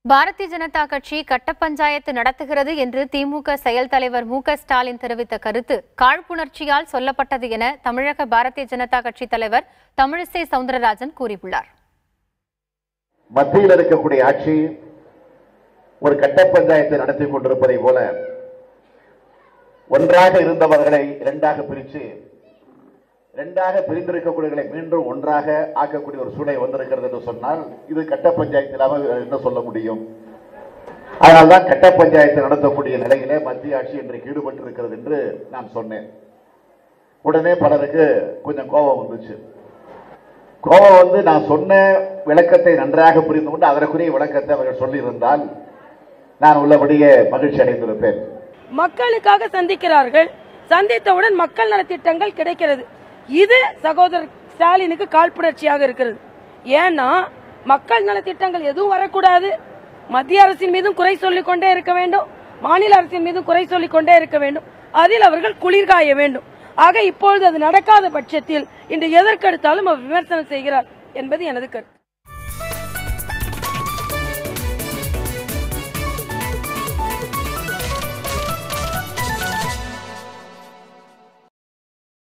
பாரதிய ஜனதா கட்சி கட்ட பஞ்சாயத்து நடத்துகிறது என்று திமுக செயல் தலைவர் மு.க. ஸ்டாலின் தெரிவித்த கருத்து காழ்ப்புணர்ச்சியால் சொல்லப்பட்டது என தமிழக பாரதிய ஜனதா கட்சி தலைவர் தமிழிசை சவுந்தரராஜன் கூறியுள்ளார். மத்தியில் இருக்கக்கூடிய ஆட்சி ஒரு கட்ட பஞ்சாயத்து நடத்தி கொண்டிருப்பதை போல ஒன்றாக இருந்தவர்களை இரண்டாக பிரிந்திருக்கக்கூடியவர்களை மீண்டும் ஒன்றாக ஆக்கக்கூடிய ஒரு சூழல் வந்திருக்கிறது என்று சொன்னால் இது கட்ட பஞ்சாயத்து இல்லாமல் என்ன சொல்ல முடியும்? அதனால்தான் கட்ட பஞ்சாயத்து நடத்தக்கூடிய நிலையிலே மத்திய ஆட்சி இன்றைக்கு ஈடுபட்டிருக்கிறது என்று நான் சொன்னேன். உடனே பலருக்கு கொஞ்சம் கோபம் வந்துச்சு. கோபம் வந்து நான் சொன்ன விளக்கத்தை நன்றாக புரிந்து கொண்டு அதற்குரிய விளக்கத்தை அவர்கள் சொல்லியிருந்தால் நான் உள்ளபடியே மகிழ்ச்சி அடைந்திருப்பேன். மக்களுக்காக சந்திக்கிறார்கள், சந்தித்தவுடன் மக்கள் நலத்திட்டங்கள் கிடைக்கிறது. இது சகோதரர் ஸ்டாலினுக்கு காழ்ப்புணர்ச்சியாக இருக்கிறது. ஏன்னா மக்கள் நலத்திட்டங்கள் எதுவும் வரக்கூடாது, மத்திய அரசின் மீதும் குறை சொல்லிக் கொண்டே இருக்க வேண்டும், மாநில அரசின் மீதும் குறை சொல்லிக் கொண்டே இருக்க வேண்டும், அதில் அவர்கள் குளிர்காய வேண்டும். ஆக இப்பொழுது அது நடக்காத பட்சத்தில் இன்று எதற்கெடுத்தாலும் அவர் விமர்சனம் செய்கிறார் என்பது எனது கருத்து.